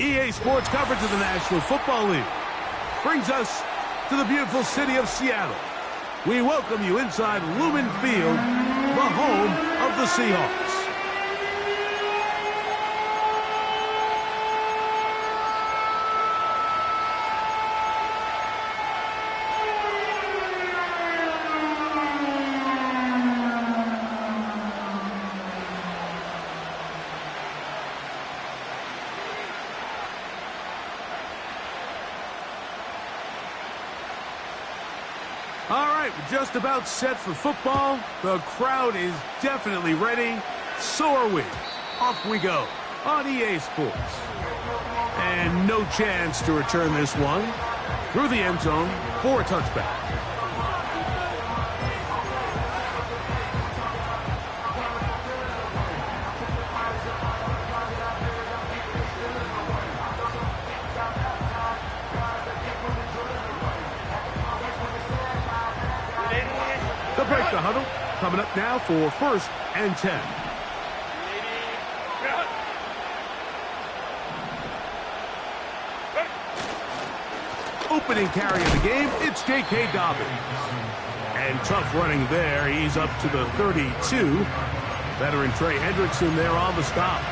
EA Sports coverage of the National Football League brings us to the beautiful city of Seattle. We welcome you inside Lumen Field, the home of the Seahawks. All right, we're just about set for football. The crowd is definitely ready. So are we. Off we go on EA Sports. And no chance to return this one through the end zone for a touchback. Break the huddle. Coming up now for 1st and 10. Opening carry of the game, it's J.K. Dobbins. And tough running there. He's up to the 32. Veteran Trey Hendrickson there on the stop.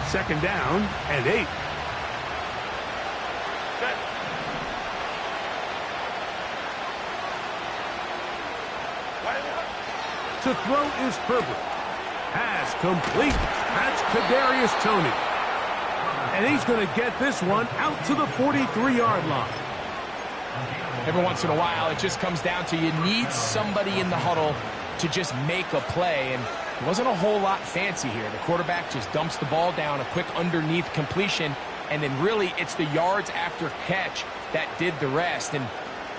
Second down and 8. To throw is Herbert. Pass complete. That's Kadarius Toney. And he's going to get this one out to the 43-yard line. Every once in a while, it just comes down to you need somebody in the huddle to just make a play. And it wasn't a whole lot fancy here. The quarterback just dumps the ball down, a quick underneath completion, and then really it's the yards after catch that did the rest. And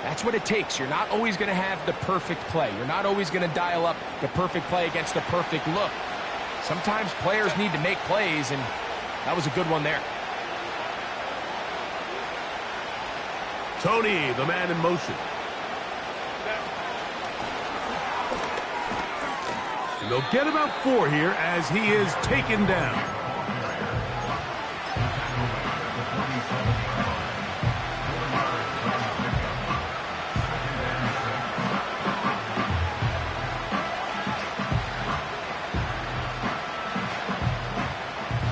that's what it takes. You're not always going to have the perfect play. You're not always going to dial up the perfect play against the perfect look. Sometimes players need to make plays, and that was a good one there. Toney, the man in motion. And they'll get about 4 here as he is taken down.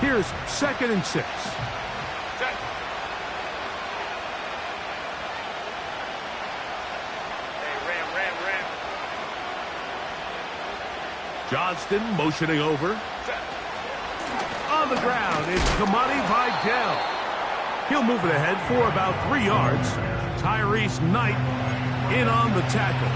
Here's 2nd and 6. Johnston motioning over. On the ground is Kamani Vidal. He'll move it ahead for about 3 yards. Tyrese Knight in on the tackle.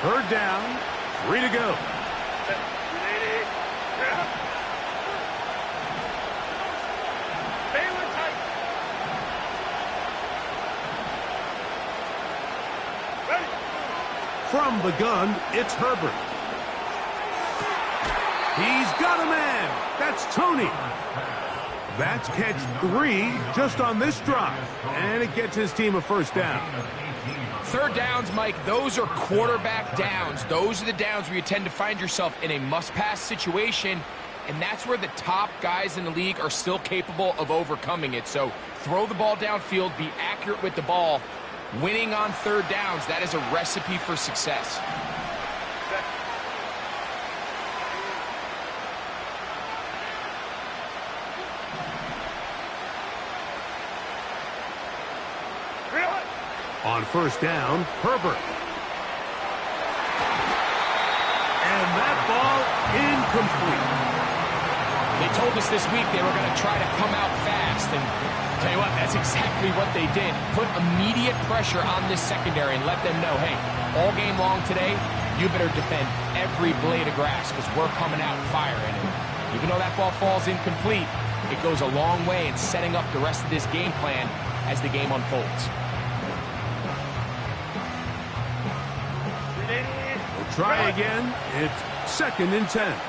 Third down, 3 to go. From the gun, it's Herbert. He's got a man. That's Tony. That's catch 3 just on this drive. And it gets his team a first down. Third downs, Mike, those are quarterback downs. Those are the downs where you tend to find yourself in a must-pass situation, and that's where the top guys in the league are still capable of overcoming it. So throw the ball downfield, be accurate with the ball. Winning on third downs, that is a recipe for success. On first down, Herbert. And that ball incomplete. They told us this week they were going to try to come out fast, and tell you what, that's exactly what they did. Put immediate pressure on this secondary and let them know, hey, all game long today, you better defend every blade of grass because we're coming out firing. And even though that ball falls incomplete, it goes a long way in setting up the rest of this game plan as the game unfolds. We'll try again. It's 2nd and 10.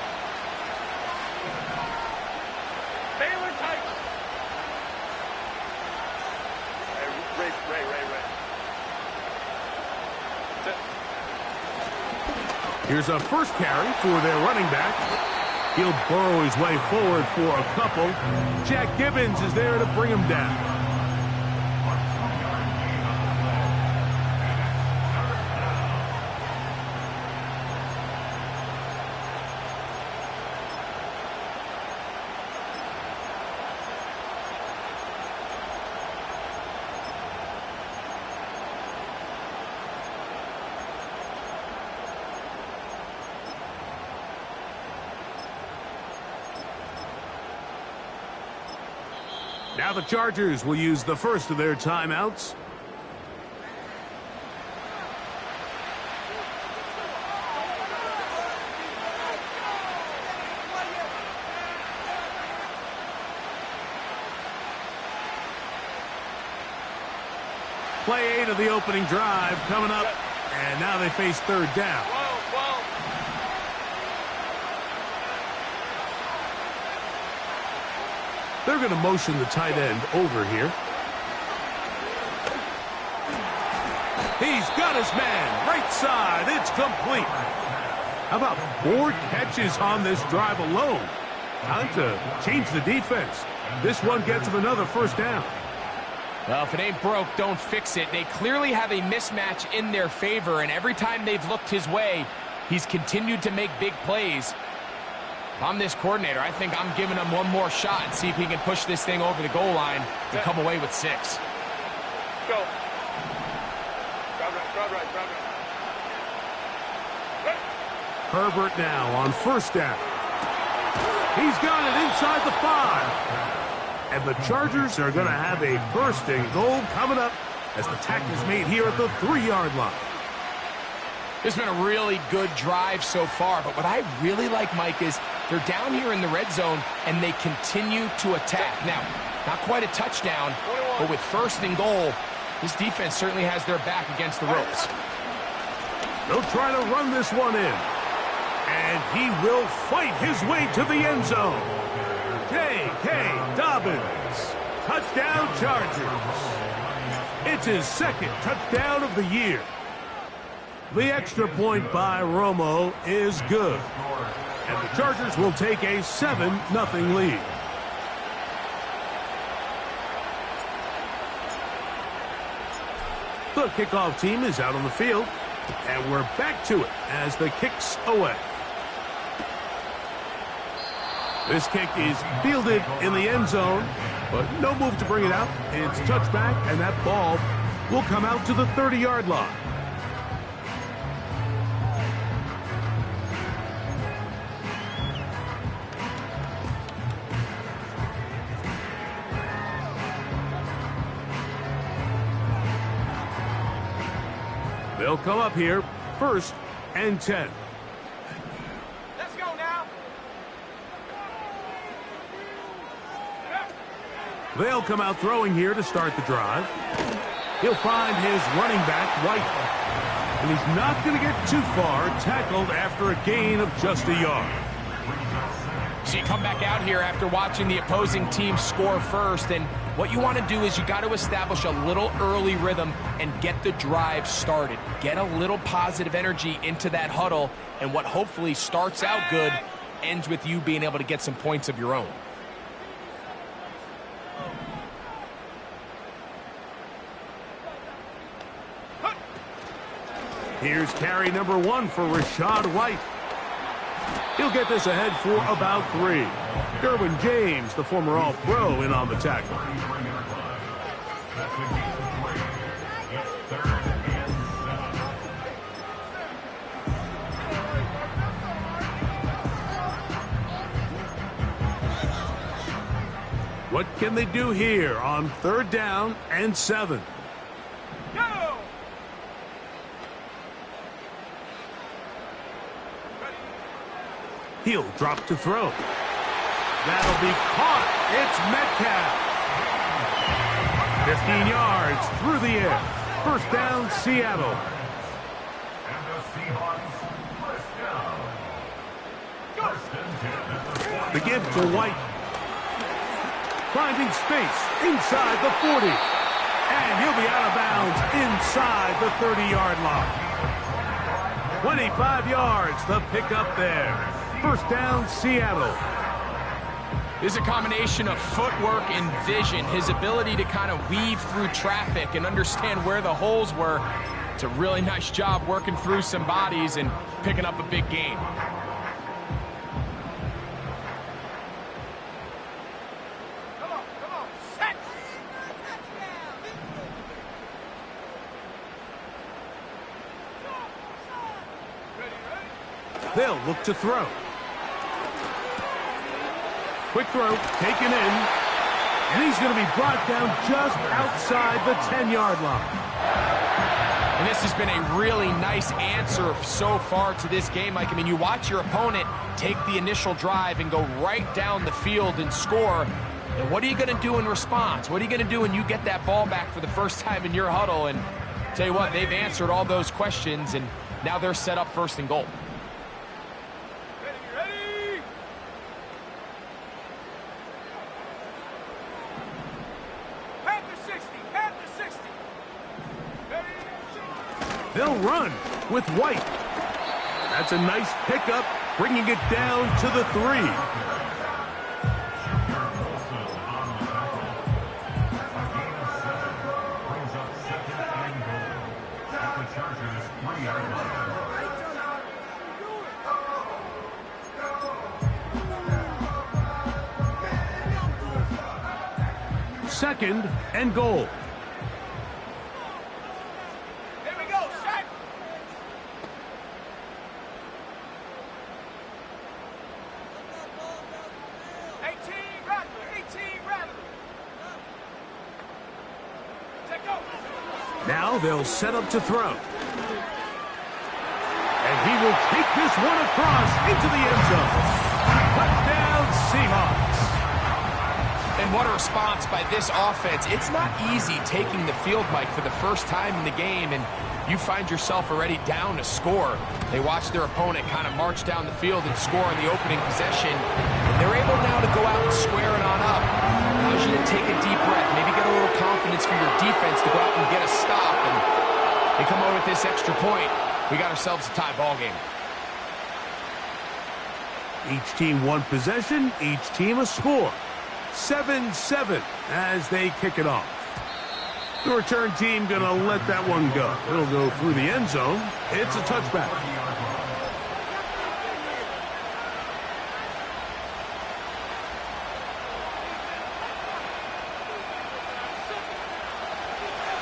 Here's a first carry for their running back. He'll burrow his way forward for a couple. Jack Gibbons is there to bring him down. Now the Chargers will use the first of their timeouts. Play 8 of the opening drive coming up, and now they face third down. They're going to motion the tight end over here. He's got his man, right side. It's complete. How about 4 catches on this drive alone? Time to change the defense. This one gets him another first down. Well, if it ain't broke, don't fix it. They clearly have a mismatch in their favor, and every time they've looked his way, he's continued to make big plays. If I'm this coordinator, I think I'm giving him one more shot and see if he can push this thing over the goal line and come away with 6. Go. Herbert now on first down. He's got it inside the 5. And the Chargers are going to have a first and goal coming up as the tackle's made here at the 3-yard line. This has been a really good drive so far, but what I really like, Mike, is they're down here in the red zone, and they continue to attack. Now, not quite a touchdown, but with first and goal, this defense certainly has their back against the ropes. They'll try to run this one in. And he will fight his way to the end zone. J.K. Dobbins. Touchdown Chargers. It's his 2nd touchdown of the year. The extra point by Romo is good. And the Chargers will take a 7-0 lead. The kickoff team is out on the field. And we're back to it as the kick's away. This kick is fielded in the end zone, but no move to bring it out. It's touchback, and that ball will come out to the 30-yard line. They'll come up here, 1st and 10. Let's go now. They'll come out throwing here to start the drive. He'll find his running back, White. And he's not going to get too far, tackled after a gain of just a yard. So you come back out here after watching the opposing team score first, and what you want to do is you got to establish a little early rhythm and get the drive started. Get a little positive energy into that huddle, and what hopefully starts out good ends with you being able to get some points of your own. Here's carry number 1 for Rashad White. He'll get this ahead for about 3. Derwin James, the former All-Pro, in on the tackle. What can they do here on 3rd down and 7? He'll drop to throw. That'll be caught. It's Metcalf. 15 yards through the air. 1st down, Seattle. The give to White. Finding space inside the 40. And he'll be out of bounds inside the 30-yard line. 25 yards, the pickup there. 1st down, Seattle. There's a combination of footwork and vision. His ability to kind of weave through traffic and understand where the holes were. It's a really nice job working through some bodies and picking up a big gain. Set. They'll look to throw. Quick throw, taken in, and he's going to be brought down just outside the 10-yard line. And this has been a really nice answer so far to this game, Mike. I mean, you watch your opponent take the initial drive and go right down the field and score. And what are you going to do in response? What are you going to do when you get that ball back for the first time in your huddle? And tell you what, they've answered all those questions, and now they're set up 1st and goal. They'll run with White. That's a nice pickup, bringing it down to the 3. Second and goal. Now they'll set up to throw. And he will take this one across into the end zone. Touchdown, Seahawks. And what a response by this offense. It's not easy taking the field, Mike, for the first time in the game, and you find yourself already down to score. They watch their opponent kind of march down the field and score on the opening possession. And they're able now to go out and square it on up. Allows you to take a deep breath, maybe get a little confidence for your defense to go out and get a stop. And they come over with this extra point. We got ourselves a tie ball game. Each team one possession, each team a score. 7-7 as they kick it off. The return team going to let that one go. It'll go through the end zone. It's a touchback.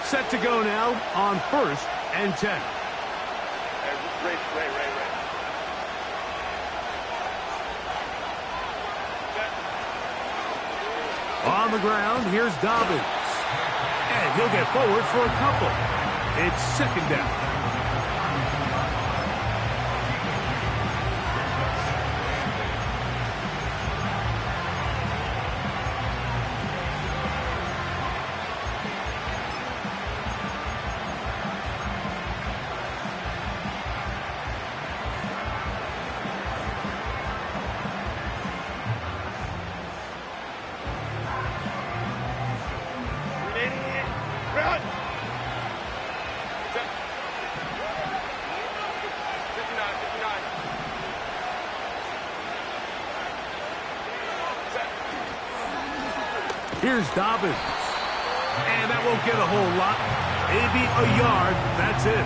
Set to go now on 1st and 10. On the ground, here's Dobbins. And he'll get forward for a couple. It's 2nd down. Here's Dobbins. And that won't get a whole lot. Maybe a yard. That's it.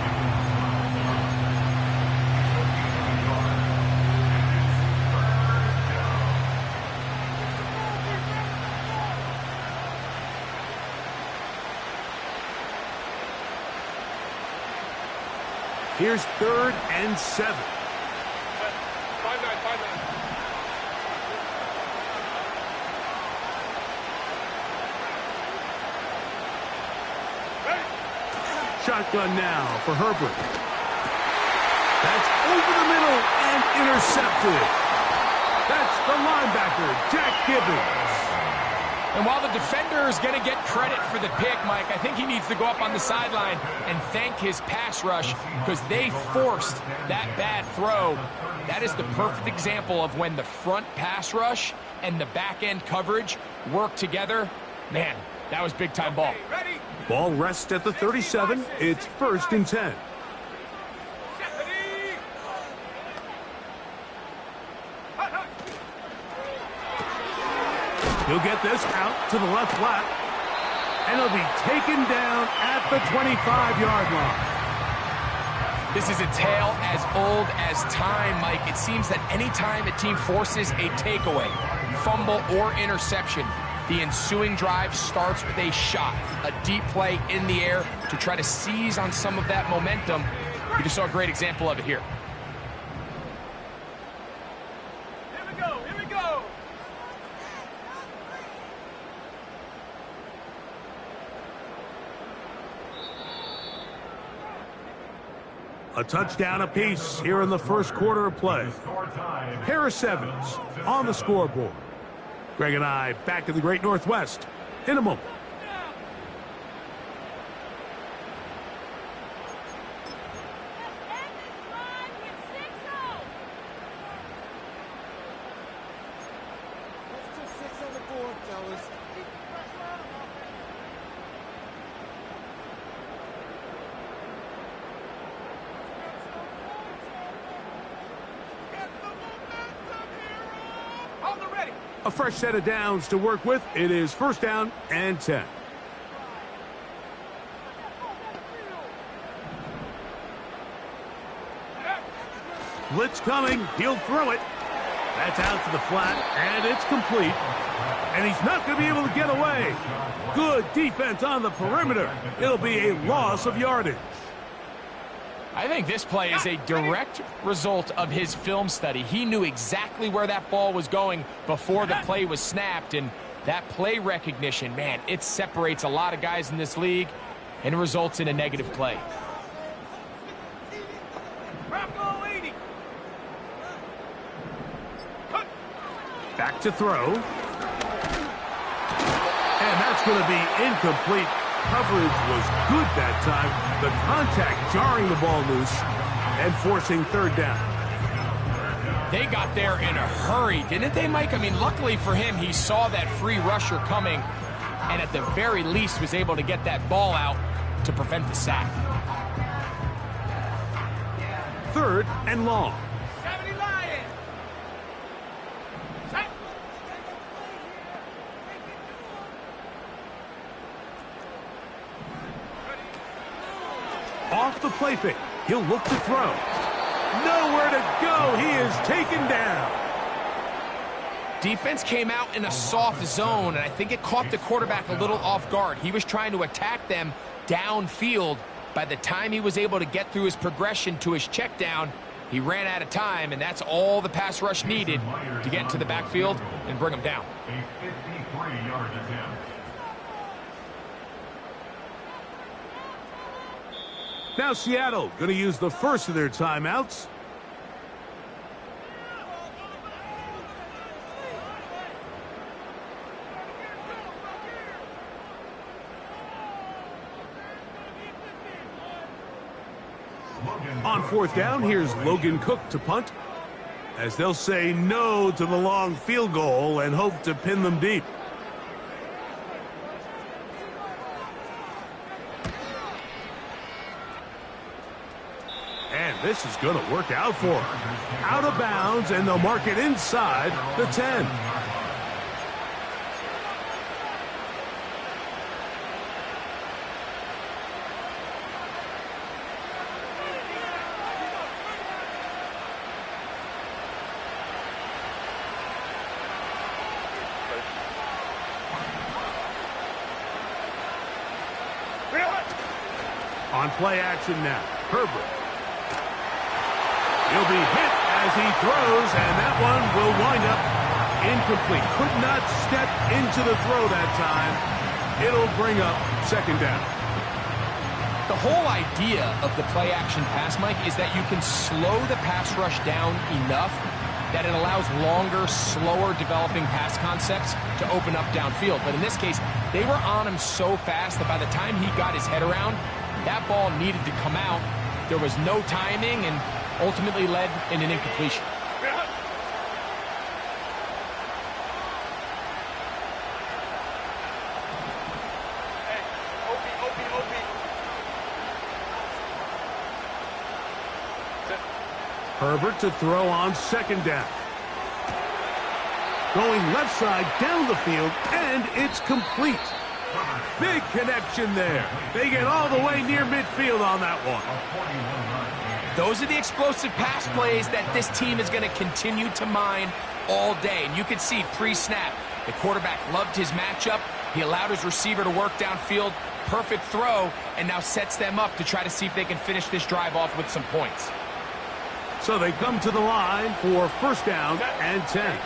Here's 3rd and 7. 5-9. Shotgun now for Herbert. That's over the middle and intercepted. That's the linebacker, Jack Gibbons. And while the defender is going to get credit for the pick, Mike, I think he needs to go up on the sideline and thank his pass rush because they forced that bad throw. That is the perfect example of when the front pass rush and the back-end coverage work together. Man, that was big-time ball. Ball rests at the 37. It's 1st and 10. He'll get this out to the left flat, and he'll be taken down at the 25-yard line. This is a tale as old as time, Mike. It seems that any time a team forces a takeaway, fumble, or interception, the ensuing drive starts with a shot, a deep play in the air to try to seize on some of that momentum. We just saw a great example of it here. A touchdown apiece here in the first quarter of play. Harris Evans on the scoreboard. Greg and I back in the Great Northwest in a moment. A fresh set of downs to work with. It is 1st down and 10. Blitz coming. He'll throw it. That's out to the flat, and it's complete. And he's not going to be able to get away. Good defense on the perimeter. It'll be a loss of yardage. I think this play is a direct result of his film study. He knew exactly where that ball was going before the play was snapped, and that play recognition, man, it separates a lot of guys in this league and results in a negative play. Back to throw. And that's going to be incomplete. Coverage was good that time. The contact jarring the ball loose and forcing 3rd down. They got there in a hurry, didn't they, Mike? I mean, luckily for him, he saw that free rusher coming and at the very least was able to get that ball out to prevent the sack. 3rd and long. Off the play fake. He'll look to throw. Nowhere to go. He is taken down. Defense came out in a soft zone, and I think it caught the quarterback a little off guard. He was trying to attack them downfield. By the time he was able to get through his progression to his check down, he ran out of time, and that's all the pass rush needed to get into the backfield and bring him down. A 53-yard attempt. Now Seattle going to use the first of their timeouts. On 4th down, here's Logan Cook to punt, as they'll say no to the long field goal and hope to pin them deep. And this is going to work out for him. Out of bounds, and they'll mark it inside the 10. On play action now, Herbert. He'll be hit as he throws, and that one will wind up incomplete. Could not step into the throw that time. It'll bring up second down. The whole idea of the play-action pass, Mike, is that you can slow the pass rush down enough that it allows longer, slower developing pass concepts to open up downfield. But in this case, they were on him so fast that by the time he got his head around, that ball needed to come out. There was no timing and ultimately led in an incompletion. Herbert to throw on second down. Going left side down the field, and it's complete. Big connection there. They get all the way near midfield on that one. Those are the explosive pass plays that this team is going to continue to mine all day. And you can see pre-snap, the quarterback loved his matchup. He allowed his receiver to work downfield. Perfect throw, and now sets them up to try to see if they can finish this drive off with some points. So they come to the line for first down and 10.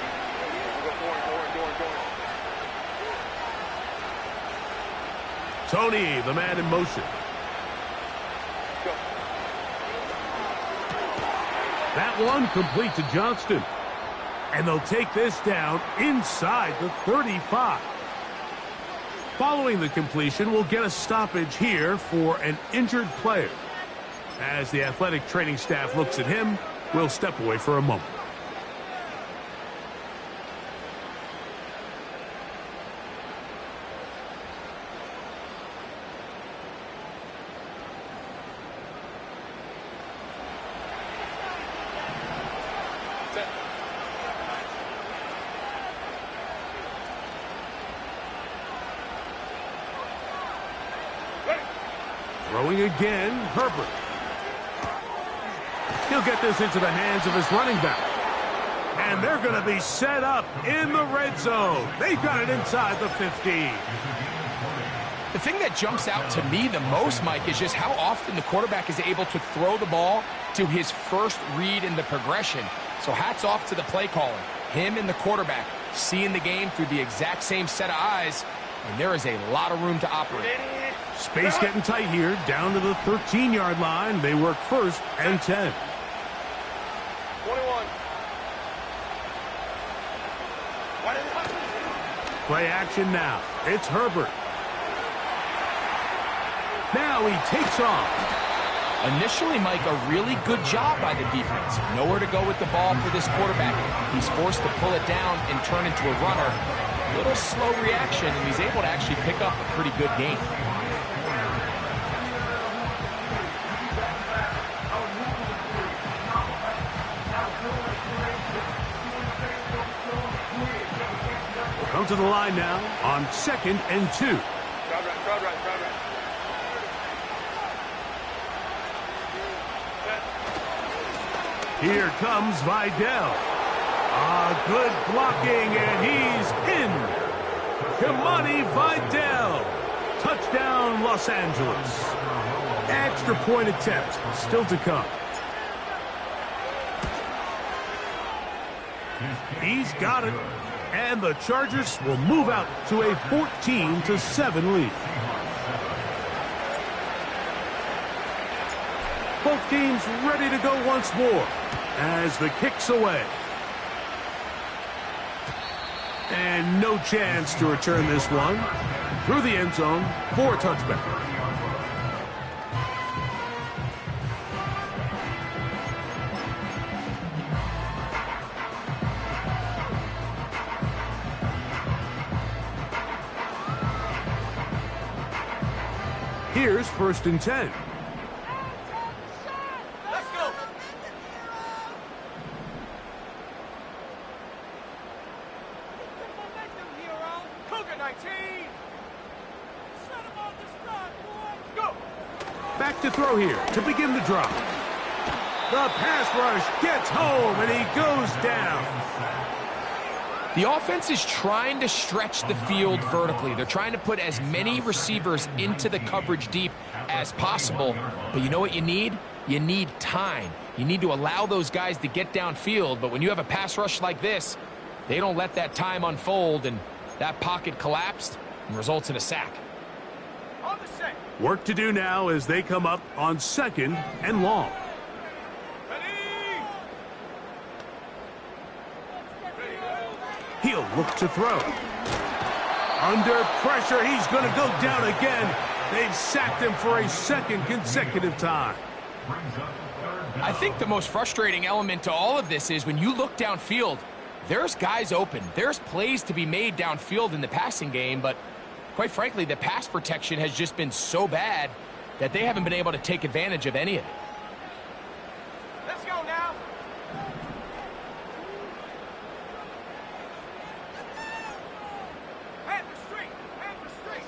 Tony, the man in motion. That one complete to Johnston. And they'll take this down inside the 35. Following the completion, we'll get a stoppage here for an injured player. As the athletic training staff looks at him, we'll step away for a moment. Throwing again, Herbert. He'll get this into the hands of his running back. And they're going to be set up in the red zone. They've got it inside the 15. The thing that jumps out to me the most, Mike, is just how often the quarterback is able to throw the ball to his first read in the progression. So hats off to the play caller. Him and the quarterback seeing the game through the exact same set of eyes, and there is a lot of room to operate. Space getting tight here, down to the 13-yard line. They work first and 10. 21. Play action now. It's Herbert. Now he takes off. Initially, Mike, a really good job by the defense. Nowhere to go with the ball for this quarterback. He's forced to pull it down and turn into a runner. Little slow reaction, and he's able to actually pick up a pretty good game. Come to the line now on 2nd and 2. Crowd right. Here comes Vidal. Good blocking, and he's in. Kamani Vidal. Touchdown, Los Angeles. Extra point attempt still to come. He's got it. And the Chargers will move out to a 14-7 lead. Both teams ready to go once more as the kick's away. And no chance to return this one through the end zone for a touchback. Here's 1st and 10. Let's go. Cougar 19. Set him on the start, boy. Go. Back to throw here to begin the drive. The pass rush gets home, and he goes down. The offense is trying to stretch the field vertically. They're trying to put as many receivers into the coverage deep as possible. But you know what you need? You need time. You need to allow those guys to get downfield. But when you have a pass rush like this, they don't let that time unfold, and that pocket collapsed and results in a sack. On the set. Work to do now as they come up on 2nd and long. Ready. He'll look to throw. Under pressure, he's going to go down again. They've sacked him for a 2nd consecutive time. I think the most frustrating element to all of this is when you look downfield, there's guys open. There's plays to be made downfield in the passing game, but quite frankly, the pass protection has just been so bad that they haven't been able to take advantage of any of it. Let's go now. Hand the street. Hand the street.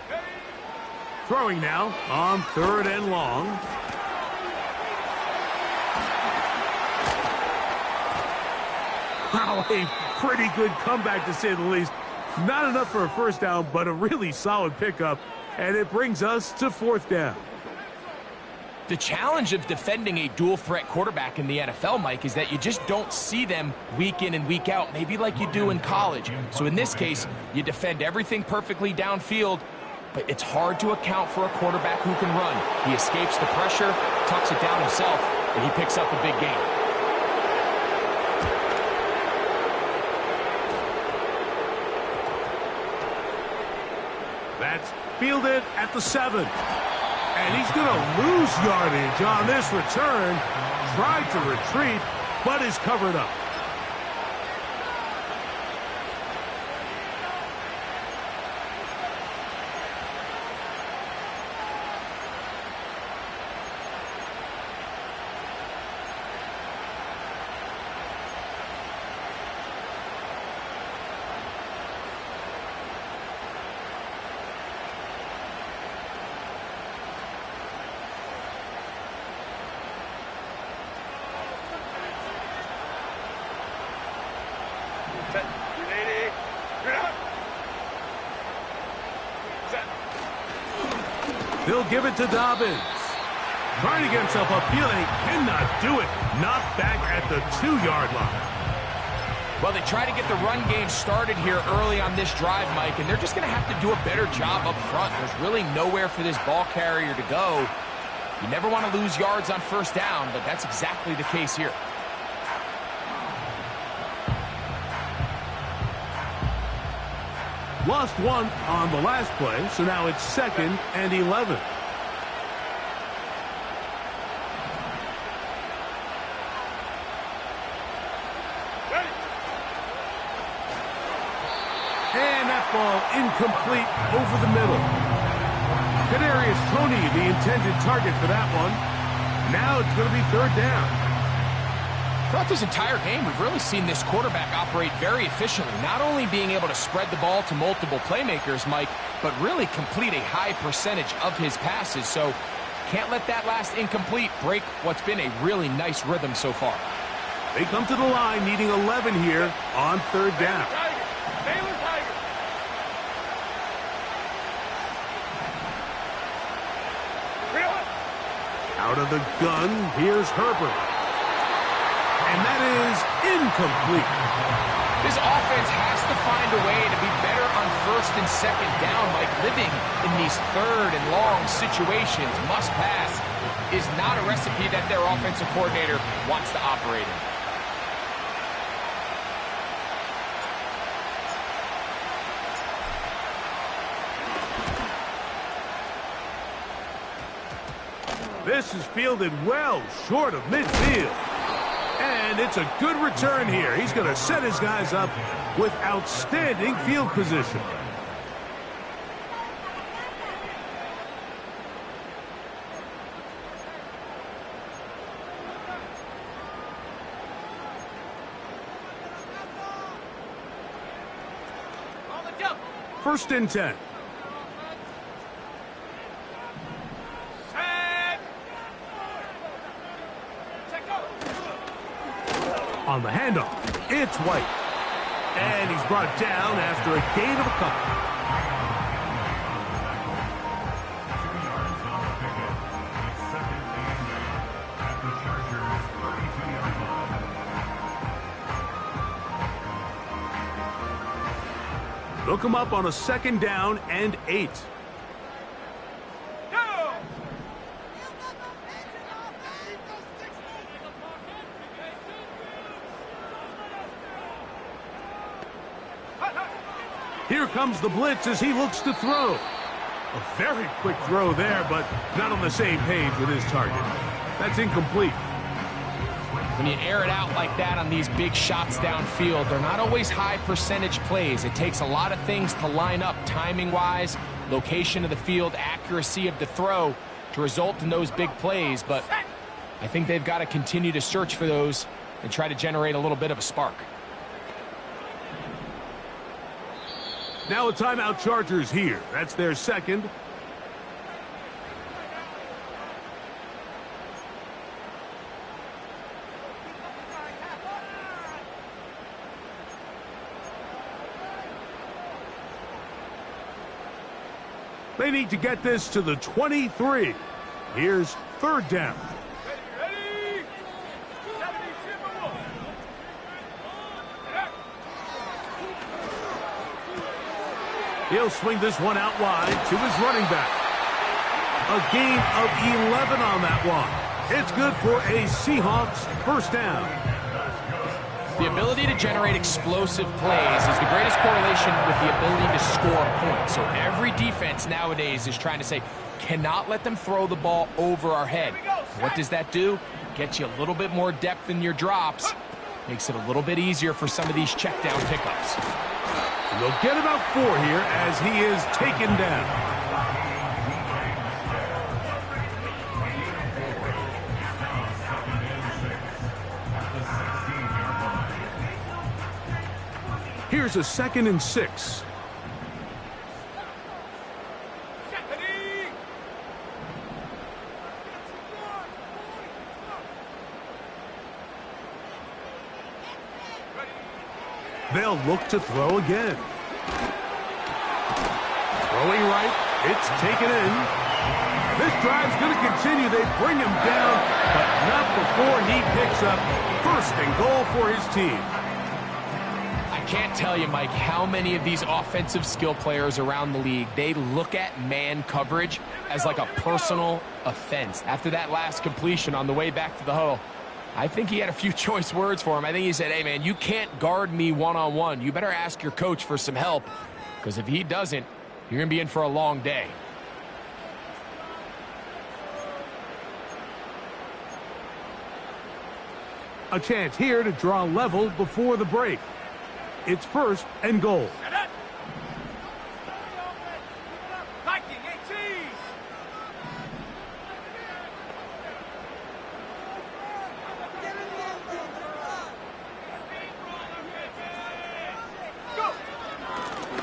Ready. Throwing now on 3rd and long. Wow, a pretty good comeback to say the least. Not enough for a first down, but a really solid pickup, and it brings us to 4th down. The challenge of defending a dual-threat quarterback in the NFL, Mike, is that you just don't see them week in and week out, maybe like you do in college. So in this case, you defend everything perfectly downfield, but it's hard to account for a quarterback who can run. He escapes the pressure, tucks it down himself, and he picks up a big gain. That's fielded at the 7. And he's going to lose yardage on this return. Tried to retreat, but is covered up. Set. Ready. Get up. Set. They'll give it to Dobbins. Trying to get himself upfield, and he cannot do it. Knocked back at the 2-yard line. Well, they try to get the run game started here early on this drive, Mike, and they're just going to have to do a better job up front. There's really nowhere for this ball carrier to go. You never want to lose yards on first down, but that's exactly the case here. Lost one on the last play, so now it's 2nd and 11. Ready. And that ball incomplete over the middle. Kadarius Toney, the intended target for that one. Now it's going to be 3rd down. Throughout this entire game, we've really seen this quarterback operate very efficiently, not only being able to spread the ball to multiple playmakers, Mike, but really complete a high percentage of his passes. So can't let that last incomplete break what's been a really nice rhythm so far. They come to the line needing 11 here on 3rd down. Baylor Tiger. Out of the gun, here's Herbert. And that is incomplete. This offense has to find a way to be better on 1st and 2nd down, Mike. Living in these 3rd and long situations, must pass, is not a recipe that their offensive coordinator wants to operate in. This is fielded well short of midfield. And it's a good return here. He's going to set his guys up with outstanding field position. On the double. 1st and 10. On the handoff, it's White. And he's brought down after a gain of a couple. Look him up on a 2nd down and 8. Here comes the blitz as he looks to throw. A very quick throw there, but not on the same page with his target. That's incomplete. When you air it out like that on these big shots downfield, they're not always high percentage plays. It takes a lot of things to line up timing-wise, location of the field, accuracy of the throw to result in those big plays. But I think they've got to continue to search for those and try to generate a little bit of a spark. Now a timeout Chargers here. That's their 2nd. They need to get this to the 23. Here's 3rd down. Ready? 72-1. He'll swing this one out wide to his running back. A gain of 11 on that one. It's good for a Seahawks 1st down. The ability to generate explosive plays is the greatest correlation with the ability to score points. So every defense nowadays is trying to say, cannot let them throw the ball over our head. What does that do? Gets you a little bit more depth in your drops. Makes it a little bit easier for some of these check down pickups. And they'll get about 4 here as he is taken down. Here's a 2nd and 6. They'll look to throw again. Throwing right, it's taken in. This drive's going to continue. They bring him down, but not before he picks up 1st and goal for his team. I can't tell you, Mike, how many of these offensive skill players around the league, they look at man coverage as like a personal offense. After that last completion on the way back to the huddle, I think he had a few choice words for him. I think he said, hey, man, you can't guard me one-on-one. You better ask your coach for some help, because if he doesn't, you're going to be in for a long day. A chance here to draw level before the break. It's 1st and goal. Viking 18.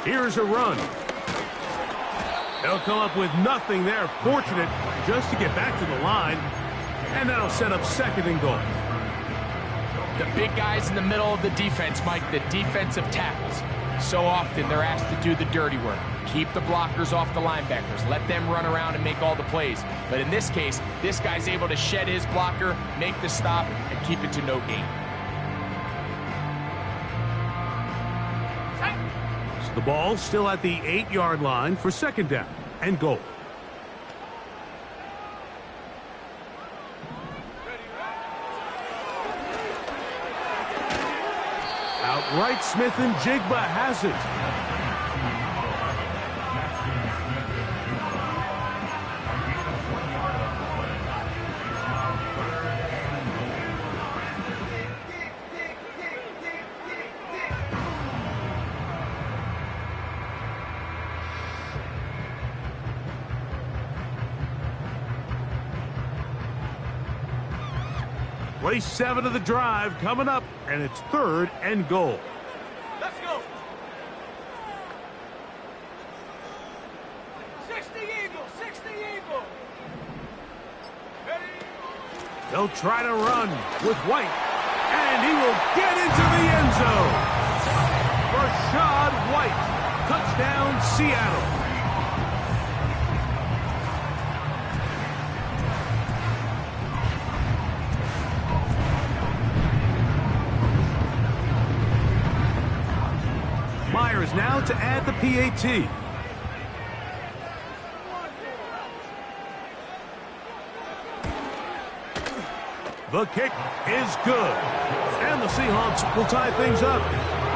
Here's a run. They'll come up with nothing there. Fortunate just to get back to the line. And that'll set up 2nd and goal. The big guys in the middle of the defense, Mike, the defensive tackles. So often they're asked to do the dirty work. Keep the blockers off the linebackers. Let them run around and make all the plays. But in this case, this guy's able to shed his blocker, make the stop, and keep it to no gain. So the ball still at the 8-yard line for 2nd down and goal. Outright Smith and Jigba has it. Play 7 of the drive coming up, and it's 3rd and goal. Let's go. 60 Eagle, 60 Eagle. Ready? They'll try to run with White, And he will get into the end zone. Rashad White. Touchdown, Seattle. Myers now to add the PAT. The kick is good. And the Seahawks will tie things up.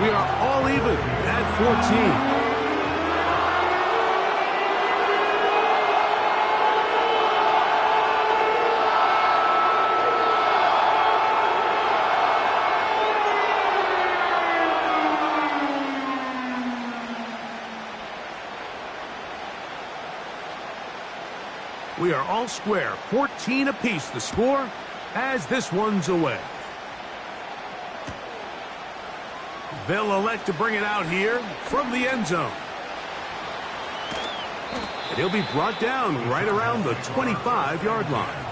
We are all even at 14. We are all square, 14 apiece the score as this one's away. They'll elect to bring it out here from the end zone. And he'll be brought down right around the 25-yard line.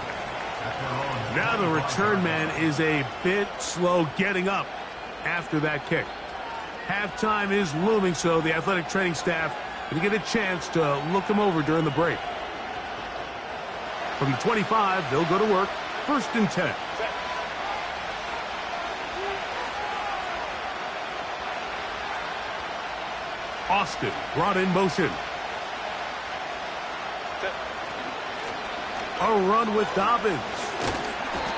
Now the return man is a bit slow getting up after that kick. Halftime is looming, so the athletic training staff will get a chance to look him over during the break. From the 25, they'll go to work. 1st and 10. Austin brought in motion. A run with Dobbins.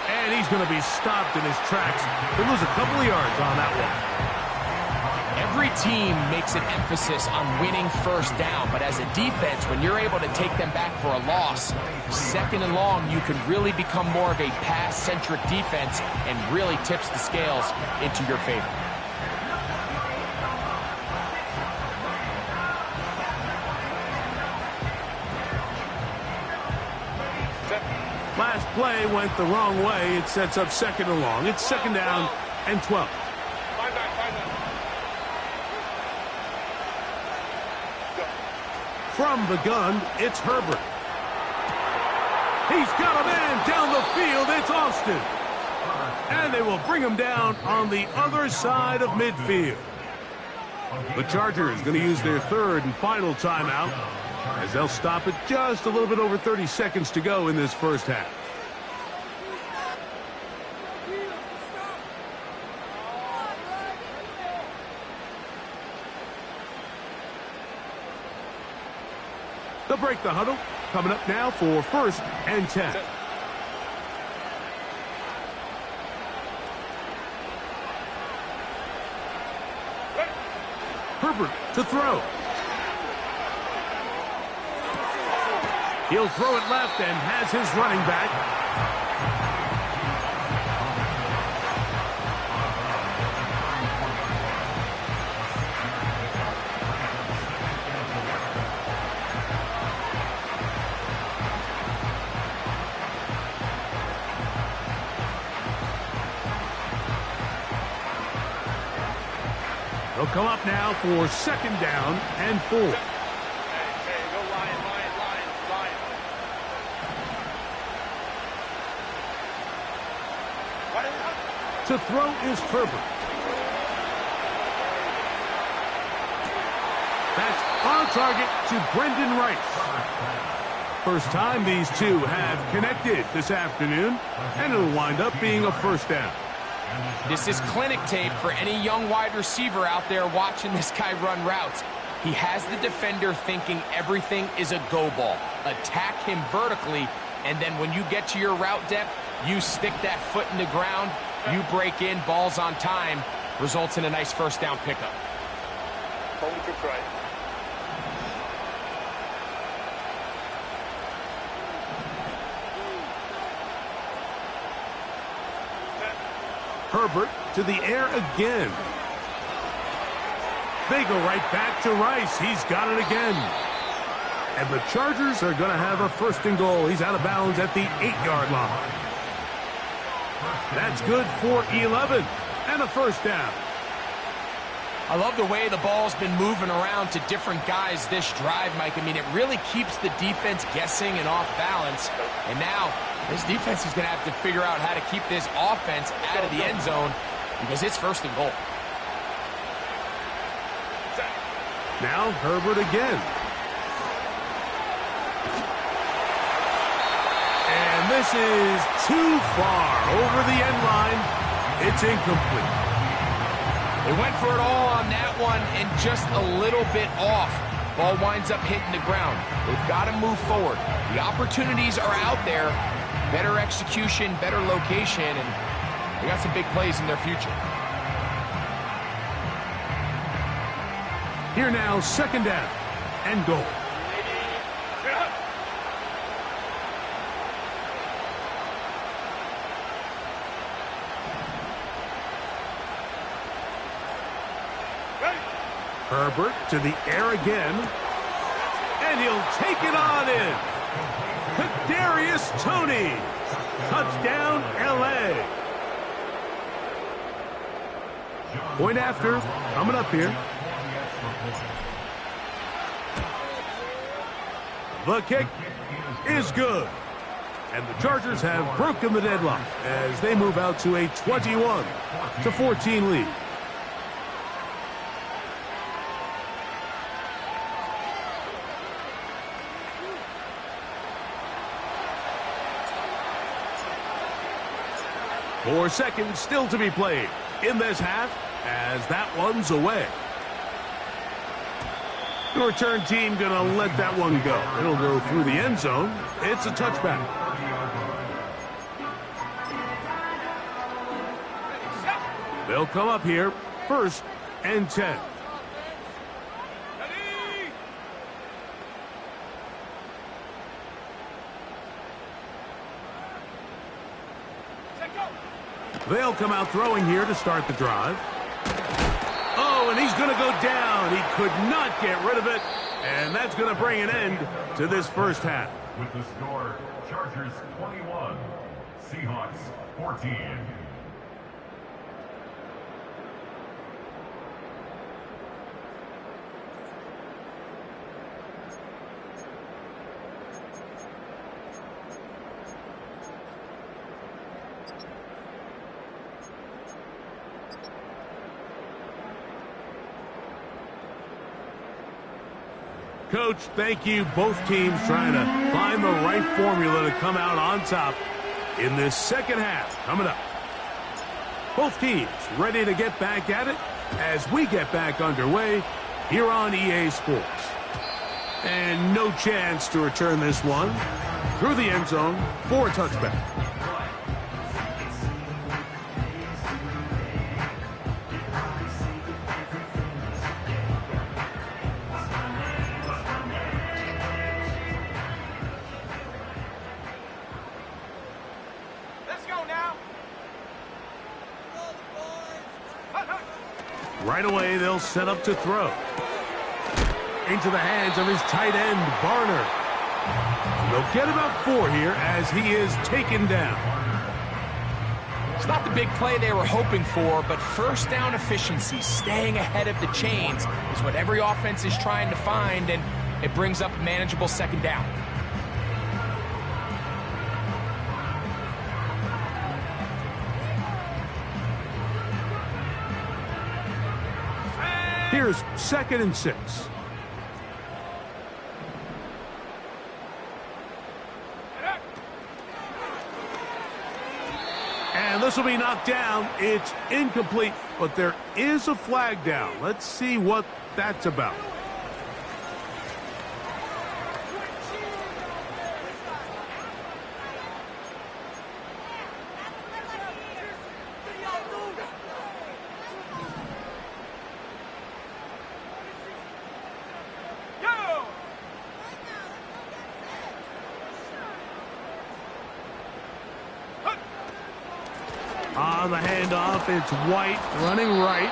And he's going to be stopped in his tracks. He'll lose a couple of yards on that one. Every team makes an emphasis on winning first down, but as a defense, when you're able to take them back for a loss, 2nd and long, you can really become more of a pass-centric defense and really tips the scales into your favor. Last play went the wrong way. It sets up 2nd and long. It's 2nd down and 12. From the gun, it's Herbert. He's got a man down the field. It's Austin. And they will bring him down on the other side of midfield. The Chargers going to use their 3rd and final timeout as they'll stop it just a little bit over 30 seconds to go in this first half. They'll break the huddle. Coming up now for 1st and 10. Herbert to throw. He'll throw it left and has his running back. They'll come up now for 2nd down and 4. Go line. To throw is Herbert. That's on target to Brendan Rice. First time these two have connected this afternoon, and it'll wind up being a 1st down. This is clinic tape for any young wide receiver out there watching this guy run routes. He has the defender thinking everything is a go ball. Attack him vertically, and then when you get to your route depth, you stick that foot in the ground, you break in, balls on time, results in a nice 1st down pickup. Herbert to the air again. They go right back to Rice. He's got it again. And the Chargers are going to have a 1st and goal. He's out of bounds at the 8-yard line. That's good for 11 and a 1st down. I love the way the ball's been moving around to different guys this drive, Mike. I mean, it really keeps the defense guessing and off balance. And now this defense is going to have to figure out how to keep this offense out of the end zone because it's first and goal. Now Herbert again. And this is too far over the end line. It's incomplete. They went for it all on that one and just a little bit off. Ball winds up hitting the ground. They've got to move forward. The opportunities are out there. Better execution, better location, and they got some big plays in their future. Here now, second down and goal. Herbert to the air again, and he'll take it on in. Kadarius Toney, touchdown LA. Point after, coming up here. The kick is good. And the Chargers have broken the deadlock as they move out to a 21-14 lead. Four seconds still to be played in this half as that one's away. The return team going to let that one go. It'll go through the end zone. It's a touchback. They'll come up here, 1st and 10. They'll come out throwing here to start the drive. Oh, and he's going to go down. He could not get rid of it. And that's going to bring an end to this first half. With the score, Chargers 21, Seahawks 14. Coach, thank you. Both teams trying to find the right formula to come out on top in this second half coming up. Both teams ready to get back at it as we get back underway here on EA Sports. And no chance to return this one through the end zone for a touchback. Right away, they'll set up to throw. Into the hands of his tight end, Barner. And they'll get about 4 here as he is taken down. It's not the big play they were hoping for, but first down efficiency, staying ahead of the chains, is what every offense is trying to find, and it brings up a manageable second down. Here's 2nd and 6. And this will be knocked down. It's incomplete, but there is a flag down. Let's see what that's about. On the handoff, it's White running right.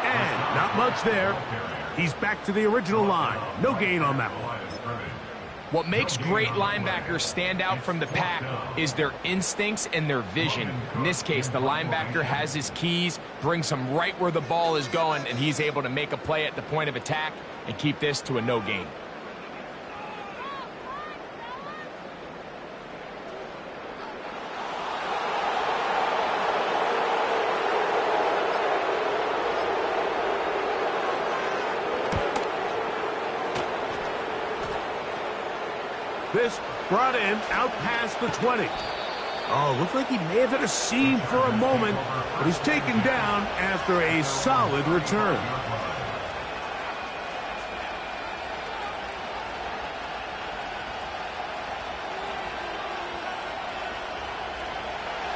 And not much there. He's back to the original line. No gain on that one. What makes great linebackers stand out from the pack is their instincts and their vision. In this case, the linebacker has his keys, brings him right where the ball is going, and he's able to make a play at the point of attack and keep this to a no gain. This brought in out past the 20. Oh, looked like he may have hit a seam for a moment, but he's taken down after a solid return.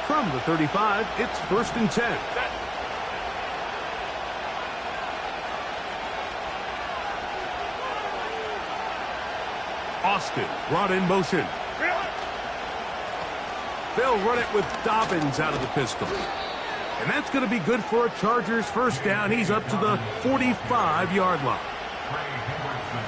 From the 35, it's 1st and 10. Austin brought in motion. They'll run it with Dobbins out of the pistol. And that's going to be good for a Chargers first down. He's up to the 45-yard line.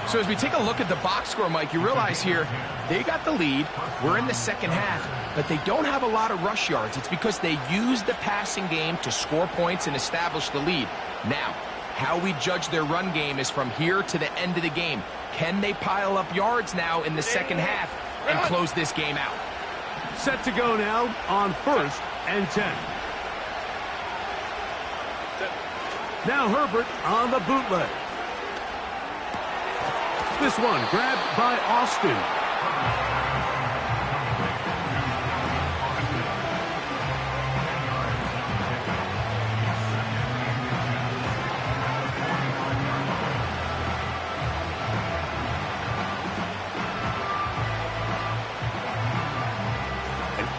So as we take a look at the box score, Mike, you realize here they got the lead. We're in the second half, but they don't have a lot of rush yards. It's because they use the passing game to score points and establish the lead. Now, how we judge their run game is from here to the end of the game. Can they pile up yards now in the second half and close this game out? Set to go now on 1st and 10. Now Herbert on the bootleg. This one grabbed by Austin.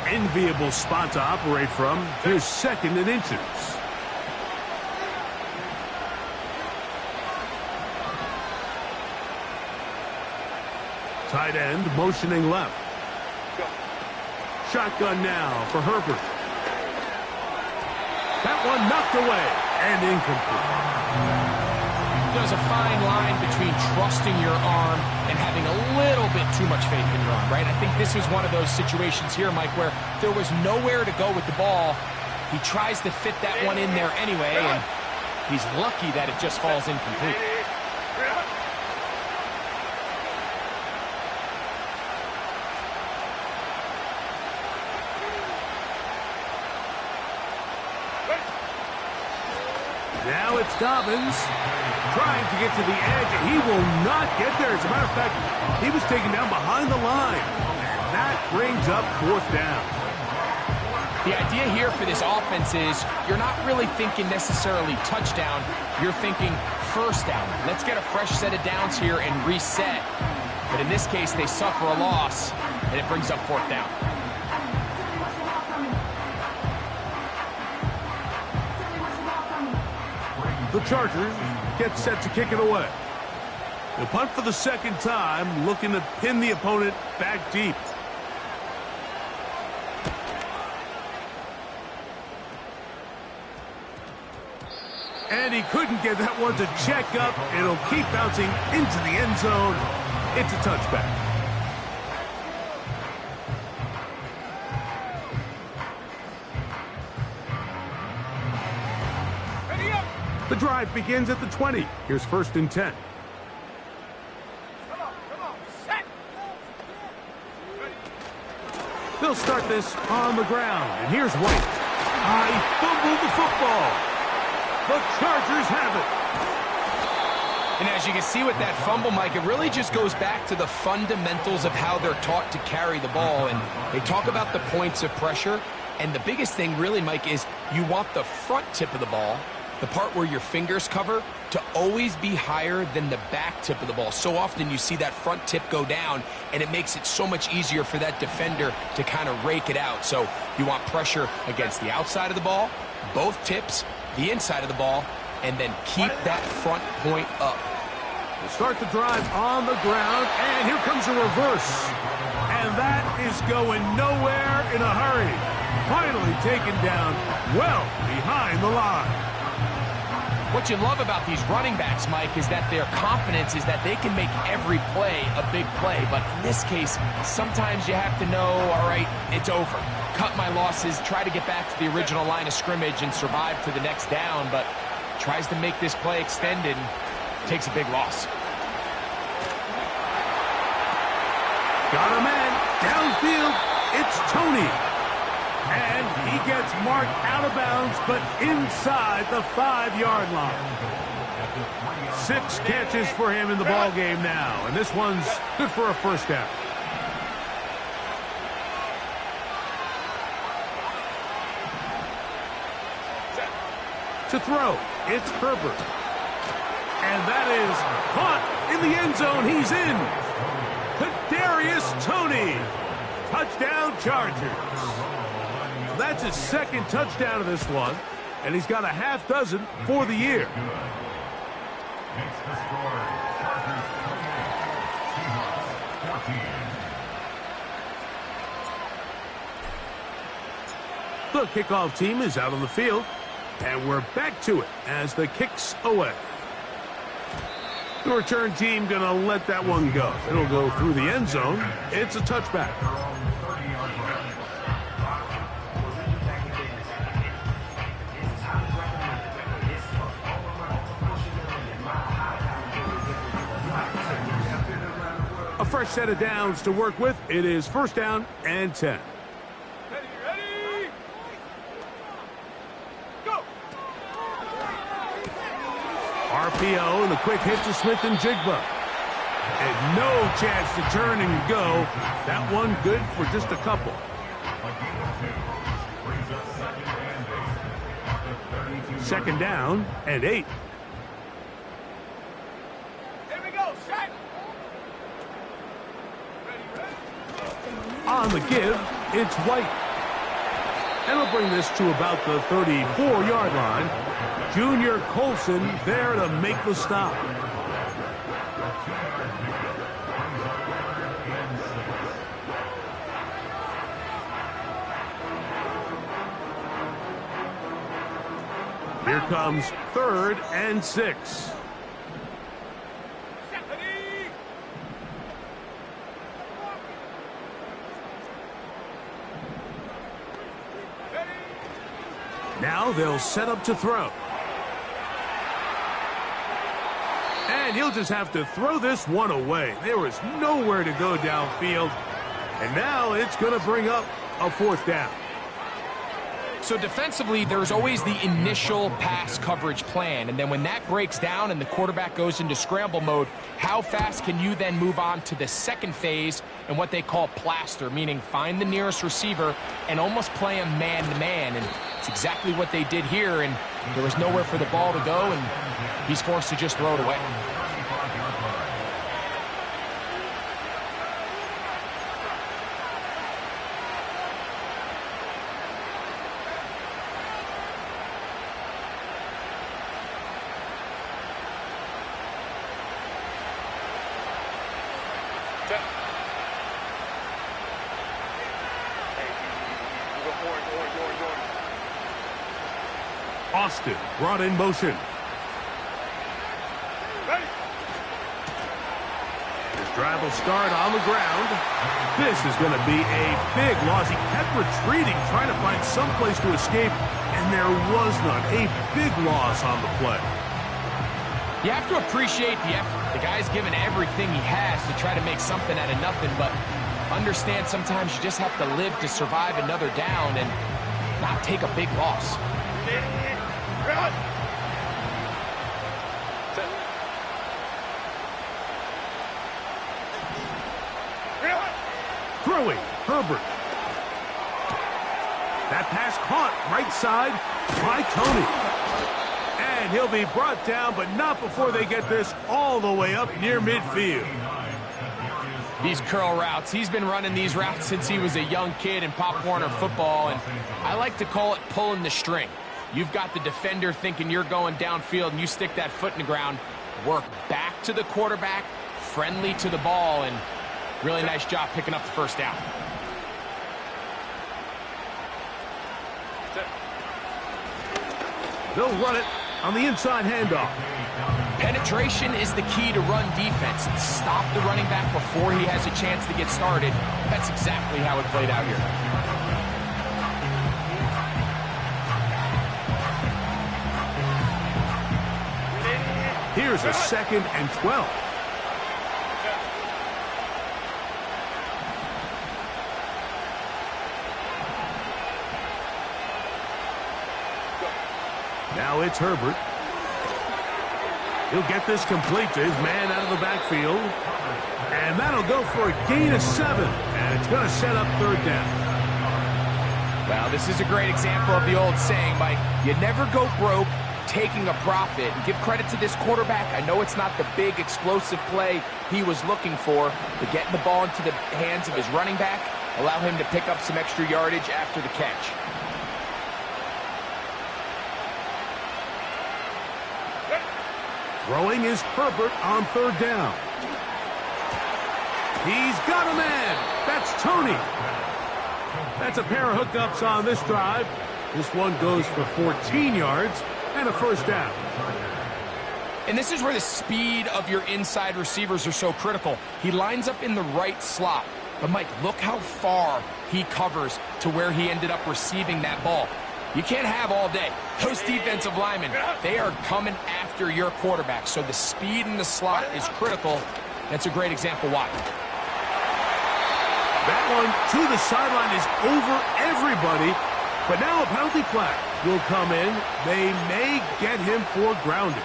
Enviable spot to operate from. Here's 2nd and inches. Tight end motioning left. Shotgun now for Herbert. That one knocked away and incomplete. There's a fine line between trusting your arm and having a little bit too much faith in your arm, right? I think this was one of those situations here, Mike, where there was nowhere to go with the ball. He tries to fit that one in there anyway, and he's lucky that it just falls incomplete. Now it's Dobbins trying to get to the edge, and he will not get there. As a matter of fact, he was taken down behind the line, and that brings up 4th down. The idea here for this offense is you're not really thinking necessarily touchdown. You're thinking first down. Let's get a fresh set of downs here and reset. But in this case, they suffer a loss, and it brings up 4th down. The Chargers get set to kick it away. They'll punt for the 2nd time, looking to pin the opponent back deep. And he couldn't get that one to check up. It'll keep bouncing into the end zone. It's a touchback. The drive begins at the 20. Here's 1st and 10. Come on, set. They'll start this on the ground. And here's White. He fumbled the football. The Chargers have it. And as you can see with that fumble, Mike, it really just goes back to the fundamentals of how they're taught to carry the ball. And they talk about the points of pressure. And the biggest thing really, Mike, is you want the front tip of the ball, the part where your fingers cover, to always be higher than the back tip of the ball. So often you see that front tip go down, and it makes it so much easier for that defender to kind of rake it out. So you want pressure against the outside of the ball, both tips, the inside of the ball, and then keep that front point up. We'll start the drive on the ground, and here comes a reverse. And that is going nowhere in a hurry. Finally taken down well behind the line. What you love about these running backs, Mike, is that their confidence is that they can make every play a big play. But in this case, sometimes you have to know, all right, it's over. Cut my losses, try to get back to the original line of scrimmage and survive to the next down, but tries to make this play extended and takes a big loss. Got a man downfield. It's Tony. And he gets marked out of bounds, but inside the 5-yard line. 6 catches for him in the ball game now, and this one's good for a first down. To throw, it's Herbert. And that is caught in the end zone. He's in. Kadarius Toney. Touchdown Chargers. That's his 2nd touchdown of this one, and he's got a half dozen for the year. Makes the score. Chargers 28, Seahawks 14. The kickoff team is out on the field, and we're back to it as the kick's away. The return team going to let that one go. It'll go through the end zone. It's a touchback. A fresh set of downs to work with. It is first down and 10. Ready? Go! RPO and the quick hit to Smith and Jigba. And no chance to turn and go. That one good for just a couple. Second down and 8. Here we go, set! On the give, it's White. And he'll bring this to about the 34-yard line. Junior Colson there to make the stop. Here comes 3rd and 6. Now they'll set up to throw. And he'll just have to throw this one away. There was nowhere to go downfield. And now it's going to bring up a 4th down. So defensively, there's always the initial pass coverage plan. And then when that breaks down and the quarterback goes into scramble mode, how fast can you then move on to the second phase and what they call plaster, meaning find the nearest receiver and almost play him man-to-man. And it's exactly what they did here, and there was nowhere for the ball to go, and he's forced to just throw it away. Austin brought in motion. Ready? His drive will start on the ground. This is going to be a big loss. He kept retreating, trying to find some place to escape, and there was none. A big loss on the play. You have to appreciate the effort. The guy's given everything he has to try to make something out of nothing, but understand sometimes you just have to live to survive another down and not take a big loss. Run! Throwing, Herbert. That pass caught right side by Tony. And he'll be brought down, but not before they get this all the way up near midfield. These curl routes, he's been running these routes since he was a young kid in Pop Warner football, and I like to call it pulling the string. You've got the defender thinking you're going downfield, and you stick that foot in the ground, work back to the quarterback, friendly to the ball, and really nice job picking up the first down. They'll run it on the inside handoff. Penetration is the key to run defense. Stop the running back before he has a chance to get started. That's exactly how it played out here. Here's a 2nd and 12. Now it's Herbert. He'll get this complete to his man out of the backfield. And that'll go for a gain of 7. And it's going to set up 3rd down. Well, this is a great example of the old saying, Mike, you never go broke taking a profit. And give credit to this quarterback. I know it's not the big explosive play he was looking for, but getting the ball into the hands of his running back, allow him to pick up some extra yardage after the catch. Throwing is Herbert on 3rd down. He's got a man. That's Tony. That's a pair of hookups on this drive. This one goes for 14 yards and a 1st down. And this is where the speed of your inside receivers are so critical. He lines up in the right slot. But, Mike, look how far he covers to where he ended up receiving that ball. You can't have all day. Those defensive linemen, they are coming after your quarterback. So the speed in the slot is critical. That's a great example why. That one to the sideline is over everybody. But now a penalty flag will come in. They may get him for grounding.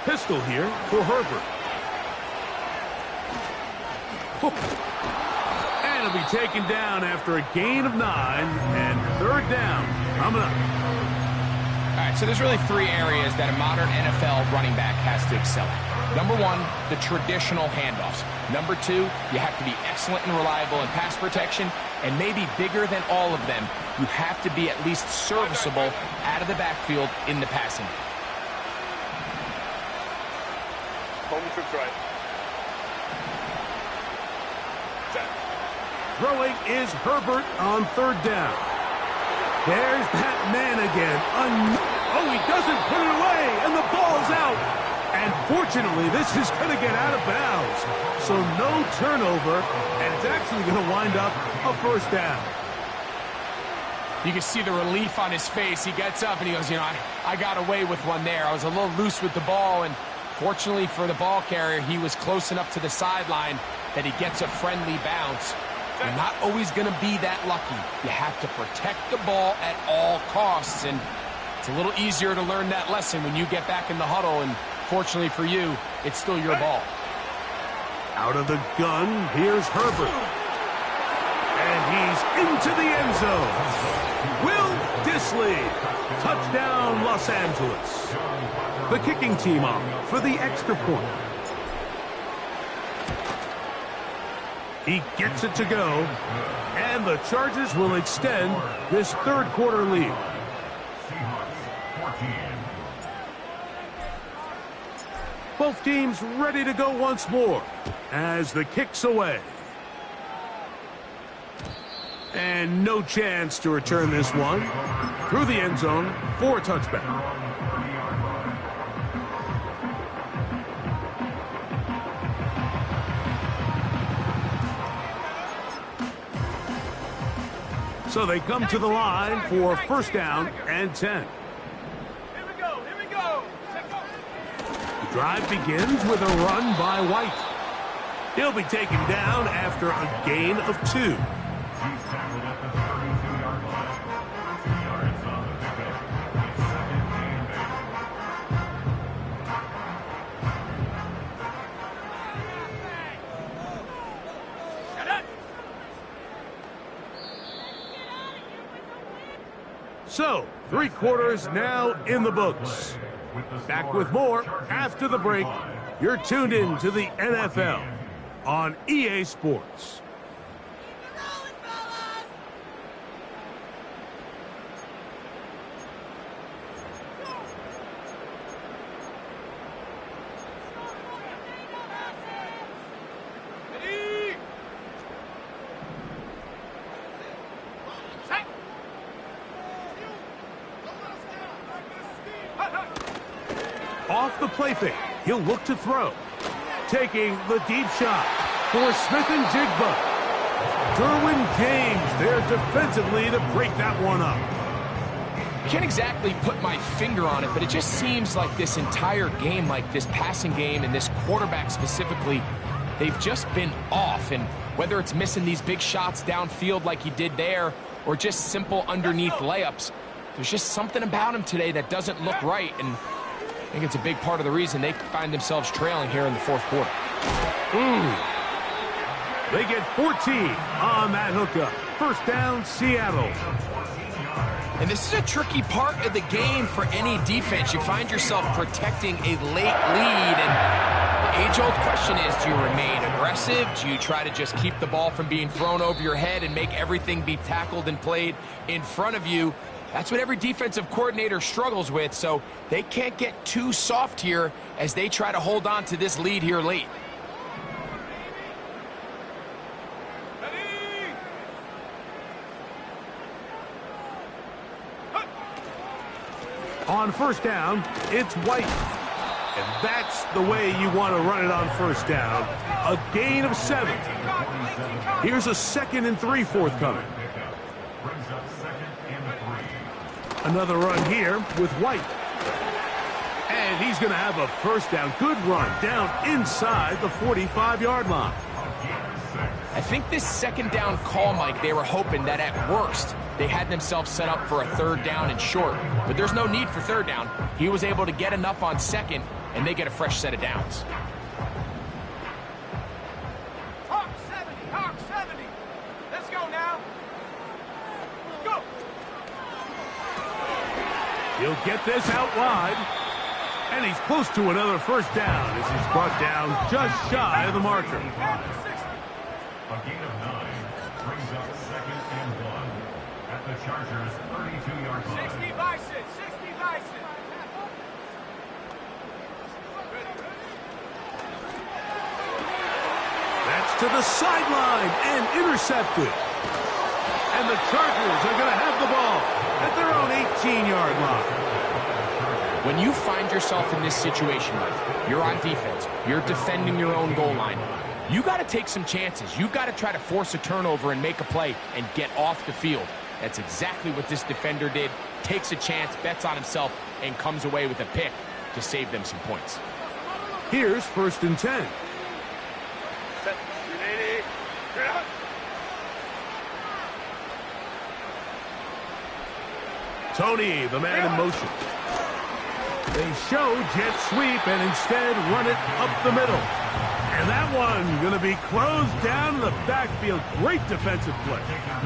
Pistol here for Herbert. And he'll be taken down after a gain of 9 and 3rd down. Coming up. All right, so there's really 3 areas that a modern NFL running back has to excel at. Number 1, the traditional handoffs. Number 2, you have to be excellent and reliable in pass protection. And maybe bigger than all of them, you have to be at least serviceable out of the backfield in the passing. Home trips right. Throwing is Herbert on 3rd down. There's that man again. Oh, he doesn't put it away, and the ball's out. And fortunately, this is going to get out of bounds. So no turnover, and it's actually going to wind up a 1st down. You can see the relief on his face. He gets up and he goes, you know, I got away with one there. I was a little loose with the ball, and fortunately for the ball carrier, he was close enough to the sideline that he gets a friendly bounce. You're not always going to be that lucky. You have to protect the ball at all costs, and it's a little easier to learn that lesson when you get back in the huddle, and fortunately for you, it's still your ball. Out of the gun, here's Herbert. And he's into the end zone. Will Rzsl. Touchdown, Los Angeles. The kicking team on for the extra point. He gets it to go, and the Chargers will extend this 3rd quarter lead. Both teams ready to go once more as the kick's away. And no chance to return this one through the end zone for a touchback. So they come to the line for 1st down and 10. Here we go, here we go. The drive begins with a run by White. He'll be taken down after a gain of 2. He's tackled at the 32-yard line. 2 yards on the pickup. It's 2nd and back. Shut up. So, 3 quarters now in the books. Back with more after the break. You're tuned in to the NFL on EA Sports. Off the play fake, he'll look to throw. Taking the deep shot for Smith and Jigba. Derwin James there defensively to break that one up. I can't exactly put my finger on it, but it just seems like this entire game, like this passing game and this quarterback specifically, they've just been off. And whether it's missing these big shots downfield like he did there or just simple underneath layups, there's just something about him today that doesn't look right. And I think it's a big part of the reason they find themselves trailing here in the fourth quarter. They get 14 on that hookup. First down, Seattle. And this is a tricky part of the game for any defense. You find yourself protecting a late lead, and the age-old question is, do you remain aggressive? Do you try to just keep the ball from being thrown over your head and make everything be tackled and played in front of you? That's what every defensive coordinator struggles with, so they can't get too soft here as they try to hold on to this lead here late. On first down, it's White. And that's the way you want to run it on first down. A gain of 7. Here's a 2nd and 3 forthcoming. Another run here with White. And he's going to have a first down. Good run down inside the 45-yard line. I think this second down call, Mike, they were hoping that at worst they had themselves set up for a 3rd down and short. But there's no need for 3rd down. He was able to get enough on 2nd, and they get a fresh set of downs. Hawk 70, Hawk 70. Let's go now. Go. He'll get this out wide. And he's close to another first down as he's brought down just shy of the marker. A gain of 9 brings up 2nd and 1 at the Chargers' 32-yard line. 60 Bison, 60 Bison. That's to the sideline and intercepted. And the Chargers are going to have the ball at their own 18-yard line. When you find yourself in this situation, Mike, you're on defense, you're defending your own goal line, you got to take some chances. You've got to try to force a turnover and make a play and get off the field. That's exactly what this defender did. Takes a chance, bets on himself, and comes away with a pick to save them some points. Here's 1st and 10. Tony, the man in motion. They show jet sweep and instead run it up the middle. And that one going to be closed down in the backfield. Great defensive play.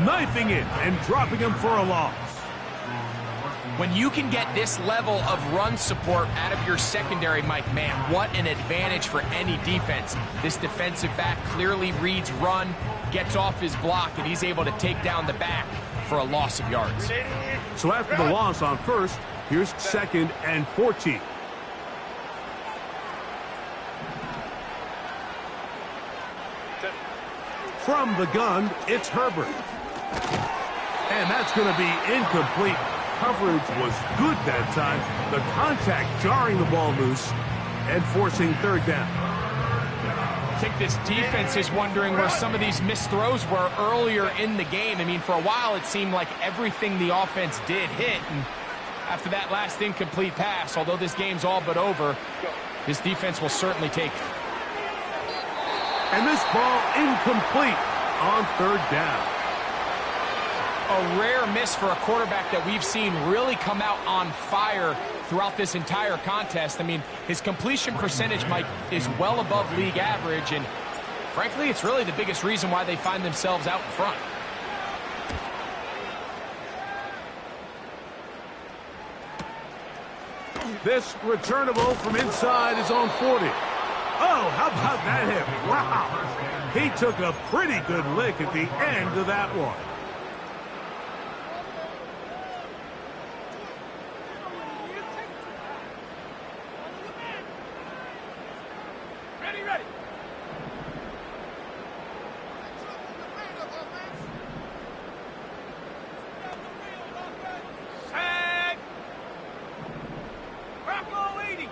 Knifing it and dropping him for a loss. When you can get this level of run support out of your secondary, Mike, man, what an advantage for any defense. This defensive back clearly reads run, gets off his block, and he's able to take down the back for a loss of yards. So after the loss on first, here's 2nd and 14. From the gun, it's Herbert. And that's going to be incomplete. Coverage was good that time. The contact jarring the ball loose and forcing 3rd down. I think this defense is wondering where some of these missed throws were earlier in the game. I mean, for a while, it seemed like everything the offense did hit. And after that last incomplete pass, although this game's all but over, this defense will certainly take it. And this ball incomplete on 3rd down. A rare miss for a quarterback that we've seen really come out on fire throughout this entire contest. I mean, his completion percentage, Mike, is well above league average, and frankly, it's really the biggest reason why they find themselves out in front. This returnable from inside his own 40. Oh, how about that hit? Wow. He took a pretty good lick at the end of that one. Ready. Set. Bravo 80.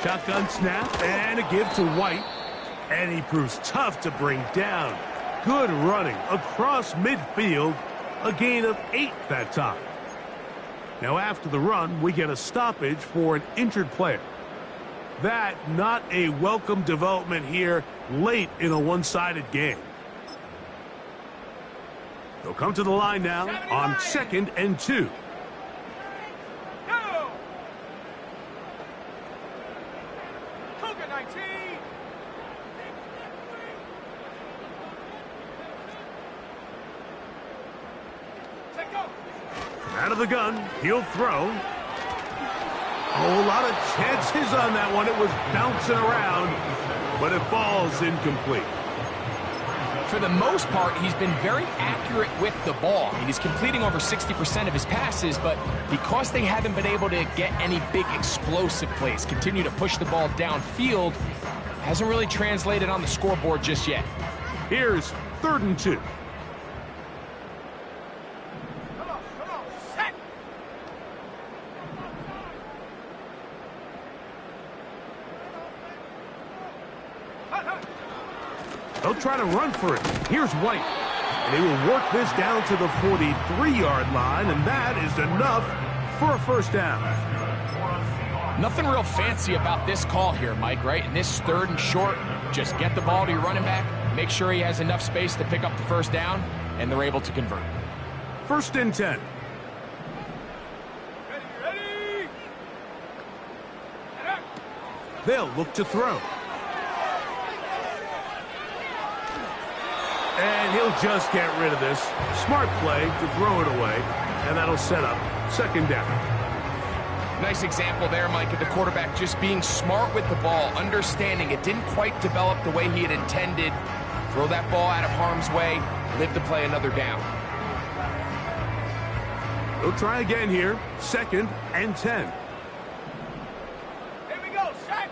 Shotgun snap and a give to White. And he proves tough to bring down. Good running across midfield. A gain of 8 that time. Now after the run, we get a stoppage for an injured player. That not a welcome development here late in a one-sided game. They'll come to the line now on 2nd and 2. Go. Cougar 19. Set go. Out of the gun, he'll throw. Oh, a lot of chances on that one. It was bouncing around, but it falls incomplete. For the most part, he's been very accurate with the ball. I mean, he's completing over 60% of his passes, but because they haven't been able to get any big explosive plays, continue to push the ball downfield, hasn't really translated on the scoreboard just yet. Here's 3rd and 2. Come on. Set. They'll try to run for it. Here's White. And they will work this down to the 43-yard line, and that is enough for a first down. Nothing real fancy about this call here, Mike, right? In this 3rd and short, just get the ball to your running back, make sure he has enough space to pick up the first down, and they're able to convert. 1st and 10. Ready. They'll look to throw. And he'll just get rid of this. Smart play to throw it away, and that'll set up 2nd down. Nice example there, Mike, of the quarterback just being smart with the ball, understanding it didn't quite develop the way he had intended. Throw that ball out of harm's way, live to play another down. They'll try again here. 2nd and 10. Here we go. Set.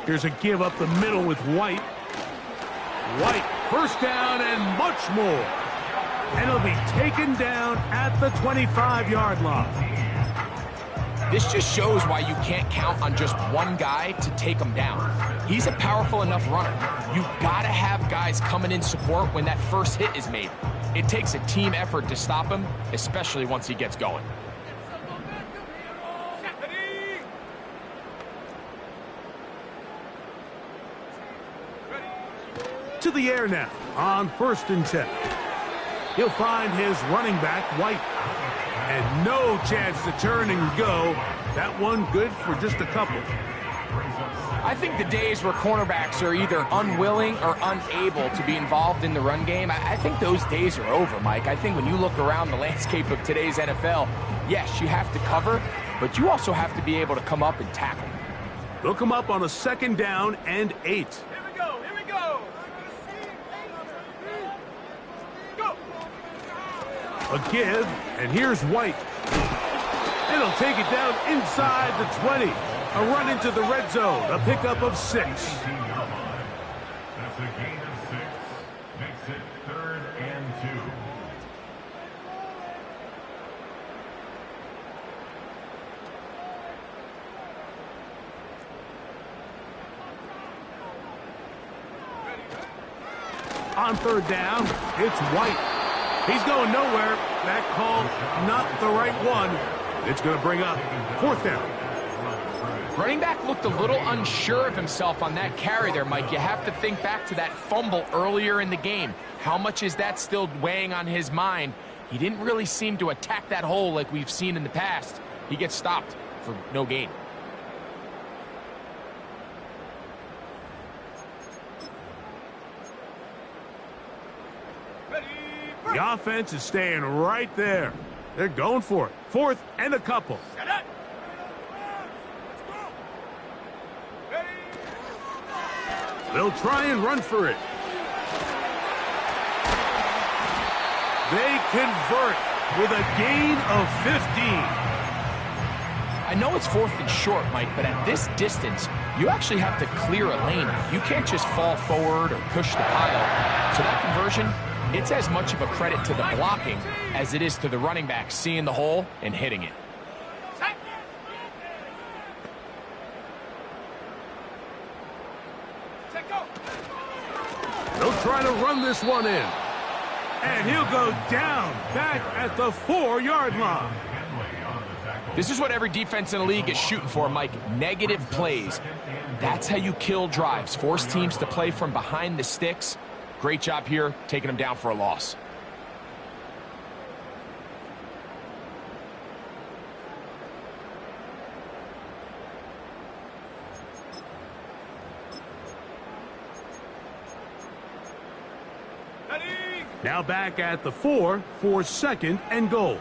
Here's a give up the middle with White. White, first down and much more. And he'll be taken down at the 25-yard line. This just shows why you can't count on just one guy to take him down. He's a powerful enough runner. You gotta have guys coming in support when that first hit is made. It takes a team effort to stop him, especially once he gets going. To the air now on 1st and 10. He'll find his running back, White. And no chance to turn and go. That one good for just a couple. I think the days where cornerbacks are either unwilling or unable to be involved in the run game, I think those days are over, Mike. I think when you look around the landscape of today's NFL, yes, you have to cover, but you also have to be able to come up and tackle. They'll come up on a 2nd down and 8. Here we go. Go. A give, and here's White. And he'll take it down inside the 20. A run into the red zone, a pickup of 6. That's a gain of 6. Makes it 3rd and 2. On 3rd down, it's White. He's going nowhere. That call, not the right one. It's going to bring up 4th down. Running back looked a little unsure of himself on that carry there, Mike. You have to think back to that fumble earlier in the game. How much is that still weighing on his mind? He didn't really seem to attack that hole like we've seen in the past. He gets stopped for no gain. The offense is staying right there. They're going for it. 4th and a couple. Set up. Let's go. Ready. They'll try and run for it. They convert with a gain of 15. I know it's 4th and short, Mike, but at this distance, you actually have to clear a lane. You can't just fall forward or push the pile. So that conversion, it's as much of a credit to the blocking as it is to the running back seeing the hole and hitting it. They'll try to run this one in. And he'll go down back at the 4-yard line. This is what every defense in the league is shooting for, Mike. Negative plays. That's how you kill drives. Force teams to play from behind the sticks. Great job here, taking them down for a loss. Now back at the 4 for 2nd and goal.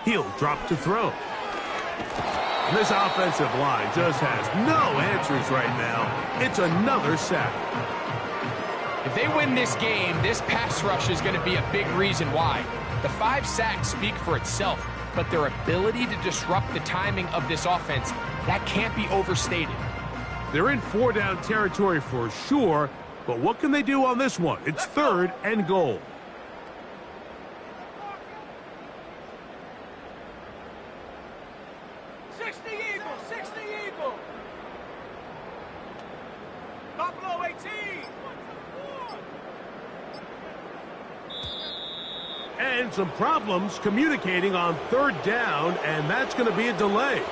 He'll drop to throw. And this offensive line just has no answers right now. It's another sack. If they win this game, this pass rush is going to be a big reason why. The 5 sacks speak for itself, but their ability to disrupt the timing of this offense, that can't be overstated. They're in 4-down territory for sure, but what can they do on this one? It's 3rd and goal. Buffalo 18. And some problems communicating on 3rd down, and that's going to be a delay.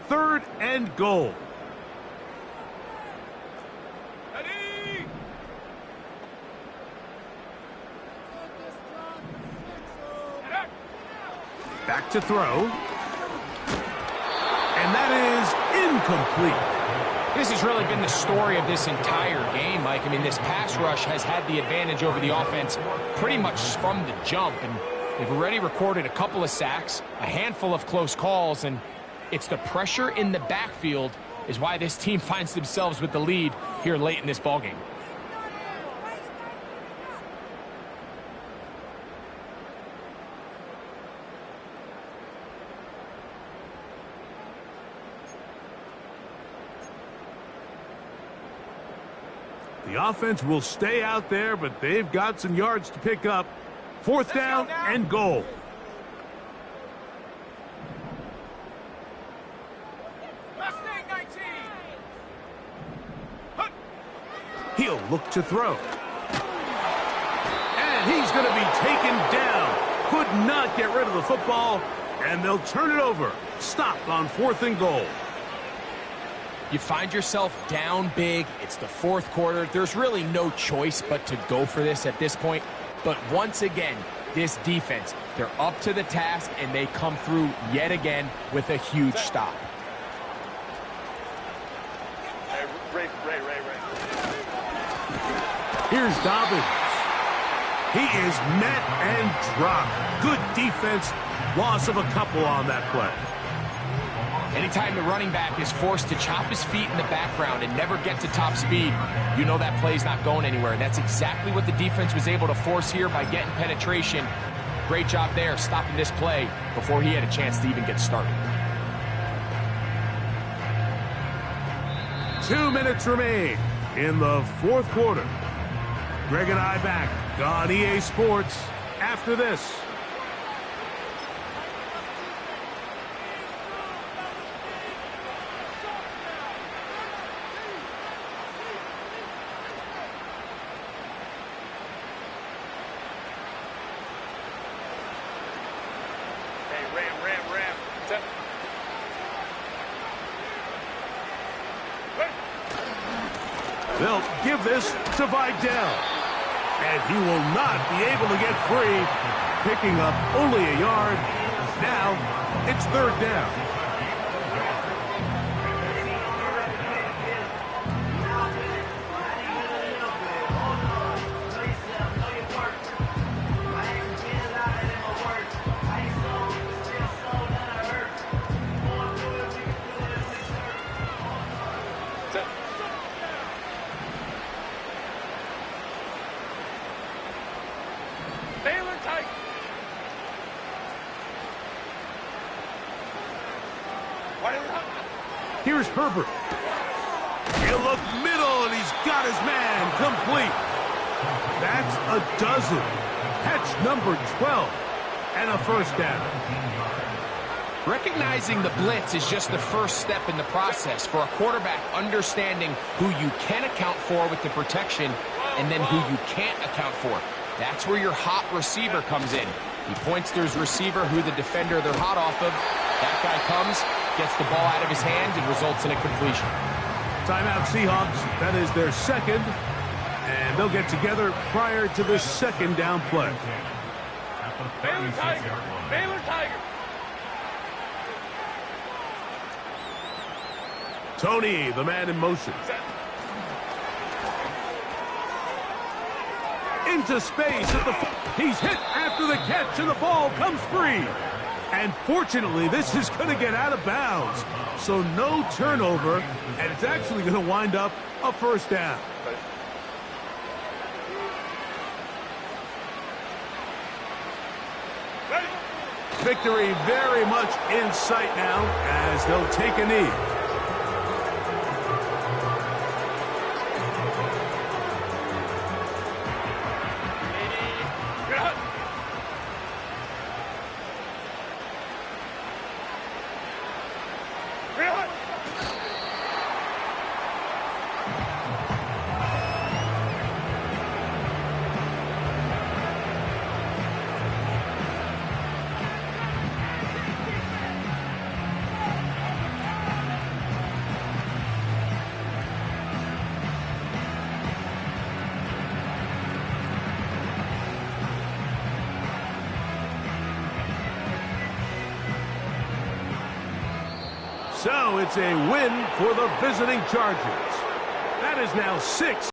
Third and goal. Ready. Back to throw. And that is incomplete. This has really been the story of this entire game, Mike. I mean, this pass rush has had the advantage over the offense pretty much from the jump. And they've already recorded a couple of sacks, a handful of close calls, and it's the pressure in the backfield is why this team finds themselves with the lead here late in this ballgame. The offense will stay out there, but they've got some yards to pick up. 4th down and goal. He'll look to throw. And he's going to be taken down. Could not get rid of the football, and they'll turn it over. Stopped on 4th and goal. You find yourself down big. It's the 4th quarter. There's really no choice but to go for this at this point. But once again, this defense, they're up to the task, and they come through yet again with a huge stop. Ray. Here's Dobbins. He is met and dropped. Good defense. Loss of a couple on that play. Anytime the running back is forced to chop his feet in the background and never get to top speed, you know that play's not going anywhere. And that's exactly what the defense was able to force here by getting penetration. Great job there, stopping this play before he had a chance to even get started. 2 minutes remain in the 4th quarter. Greg and I back on EA Sports after this. Hey, Ram. They'll give this to Vidal. And he will not be able to get free, picking up only a yard. Now, it's third down. Here's Herbert. He'll look middle, and he's got his man complete. That's a dozen. Catch number 12, and a first down. Recognizing the blitz is just the first step in the process for a quarterback understanding who you can account for with the protection and then who you can't account for. That's where your hot receiver comes in. He points to his receiver who the defender they're hot off of. That guy comes, gets the ball out of his hands, and results in a completion. Timeout Seahawks. That is their second. And they'll get together prior to the second down play. Baylor Tiger! Baylor Tiger! Tony, the man in motion. Into space at the... He's hit after the catch, and the ball comes free. And fortunately, this is going to get out of bounds. So no turnover, and it's actually going to wind up a first down. Victory very much in sight now as they'll take a knee. So it's a win for the visiting Chargers. That is now 6